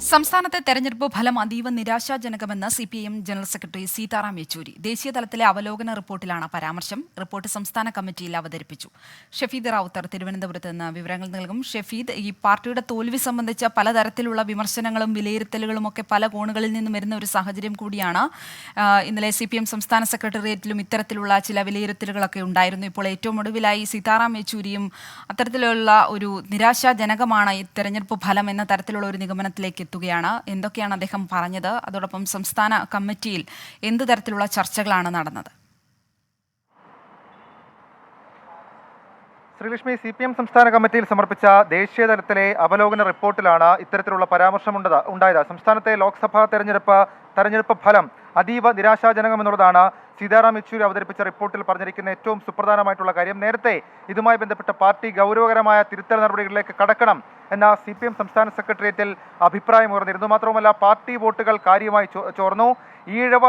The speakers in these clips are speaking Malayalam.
സംസ്ഥാനത്തെ തെരഞ്ഞെടുപ്പ് ഫലം അതീവ നിരാശാജനകമെന്ന് CPIM general secretary Sitaram Yechury. ദേശീയ തലത്തിലെ അവലോകന റിപ്പോർട്ടിലാണ് പരാമർശം. റിപ്പോർട്ട് സംസ്ഥാന കമ്മിറ്റിയിൽ അവതരിപ്പിച്ചു. ഷഫീദ് റാവുത്തർ തിരുവനന്തപുരത്ത് നിന്ന് വിവരങ്ങൾ നൽകും. ഷഫീദ്, ഈ പാർട്ടിയുടെ തോൽവി സംബന്ധിച്ച പലതരത്തിലുള്ള വിമർശനങ്ങളും വിലയിരുത്തലുകളും ഒക്കെ പല കോണുകളിൽ നിന്നും വരുന്ന ഒരു സാഹചര്യം കൂടിയാണ്. ഇന്നലെ CPIM സംസ്ഥാന സെക്രട്ടേറിയറ്റിലും ഇത്തരത്തിലുള്ള ചില വിലയിരുത്തലുകളൊക്കെ ഉണ്ടായിരുന്നു. ഇപ്പോൾ ഏറ്റവും ഒടുവിലായി സീതാറാം യെച്ചൂരിയും അത്തരത്തിലുള്ള ഒരു നിരാശാജനകമാണ് ഈ തെരഞ്ഞെടുപ്പ് ഫലം എന്ന തരത്തിലുള്ള ഒരു നിഗമനത്തിലേക്ക് എത്തുകയാണ്. എന്തൊക്കെയാണ് അദ്ദേഹം പറഞ്ഞത്? അതോടൊപ്പം സംസ്ഥാന കമ്മിറ്റിയിൽ എന്ത് തരത്തിലുള്ള ചർച്ചകളാണ് നടന്നത്? ശ്രീലക്ഷ്മി, CPM സംസ്ഥാന കമ്മിറ്റിയിൽ സമർപ്പിച്ച ദേശീയ തലത്തിലെ അവലോകന റിപ്പോർട്ടിലാണ് ഇത്തരത്തിലുള്ള പരാമർശം ഉണ്ടായത്. സംസ്ഥാനത്തെ ലോക്സഭാ തെരഞ്ഞെടുപ്പ് ഫലം അതീവ നിരാശാജനകമെന്നുള്ളതാണ് സീതാറാം യെച്ചൂരി അവതരിപ്പിച്ച റിപ്പോർട്ടിൽ പറഞ്ഞിരിക്കുന്ന ഏറ്റവും സുപ്രധാനമായിട്ടുള്ള കാര്യം. നേരത്തെ ഇതുമായി ബന്ധപ്പെട്ട പാർട്ടി ഗൗരവകരമായ തിരുത്തൽ നടപടികളിലേക്ക് കടക്കണം എന്ന CPM സംസ്ഥാന സെക്രട്ടേറിയറ്റിൽ അഭിപ്രായമുയർന്നിരുന്നു. മാത്രവുമല്ല, പാർട്ടി വോട്ടുകൾ കാര്യമായി ചോർന്നു. ഈഴവ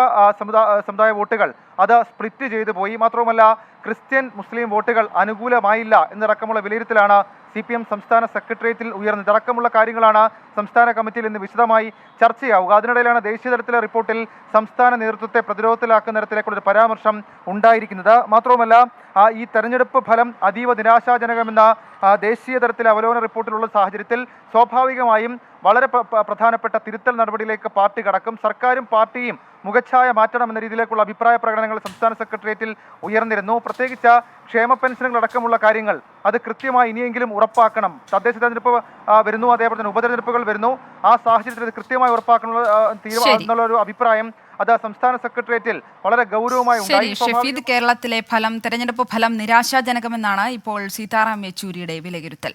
സമുദായ വോട്ടുകൾ അത് സ്പ്ലിറ്റ് ചെയ്തു പോയി. മാത്രവുമല്ല, ക്രിസ്ത്യൻ മുസ്ലിം വോട്ടുകൾ അനുകൂലമായില്ല എന്നടക്കമുള്ള വിലയിരുത്തലാണ് CPM സംസ്ഥാന സെക്രട്ടേറിയറ്റിൽ ഉയർന്നത്. അടക്കമുള്ള കാര്യങ്ങളാണ് സംസ്ഥാന കമ്മിറ്റിയിൽ ഇന്ന് വിശദമായി ചർച്ചയാവുക. അതിനിടയിലാണ് ദേശീയ തലത്തിലെ റിപ്പോർട്ടിൽ സംസ്ഥാന നേതൃത്വത്തെ പ്രതിരോധത്തിലാക്കുന്ന തരത്തിലേക്കുള്ള ഒരു പരാമർശം ഉണ്ടായിരിക്കുന്നത്. മാത്രവുമല്ല, ഈ തെരഞ്ഞെടുപ്പ് ഫലം അതീവ നിരാശാജനകമെന്ന ദേശീയ തലത്തിലെ അവലോകന റിപ്പോർട്ടിലുള്ള സാഹചര്യത്തിൽ സ്വാഭാവികമായും വളരെ പ്രധാനപ്പെട്ട തിരുത്തൽ നടപടിയിലേക്ക് പാർട്ടി കടക്കും. സർക്കാരും പാർട്ടിയും മുഖച്ഛായ മാറ്റണം എന്ന രീതിയിലേക്കുള്ള അഭിപ്രായ പ്രകടനങ്ങൾ സംസ്ഥാന സെക്രട്ടേറിയറ്റിൽ ഉയർന്നിരുന്നു. പ്രത്യേകിച്ച് ക്ഷേമ പെൻഷനുകൾ അടക്കമുള്ള കാര്യങ്ങൾ അത് കൃത്യമായി ഇനിയെങ്കിലും ഉറപ്പാക്കണം. തദ്ദേശ തെരഞ്ഞെടുപ്പ് വരുന്നു, അതേപോലെ തന്നെ ഉപതെരഞ്ഞെടുപ്പുകൾ വരുന്നു. ആ സാഹചര്യത്തിൽ ഇത് കൃത്യമായി ഉറപ്പാക്കാനുള്ള ഒരു അഭിപ്രായം അത് സംസ്ഥാന സെക്രട്ടേറിയറ്റിൽ വളരെ ഗൗരവമായി ഉണ്ടായി. ഷഫീദ്, കേരളത്തിലെ തെരഞ്ഞെടുപ്പ് ഫലം നിരാശാജനകമെന്നാണ് ഇപ്പോൾ സീതാറാം യെച്ചൂരിയുടെ വിലയിരുത്തൽ.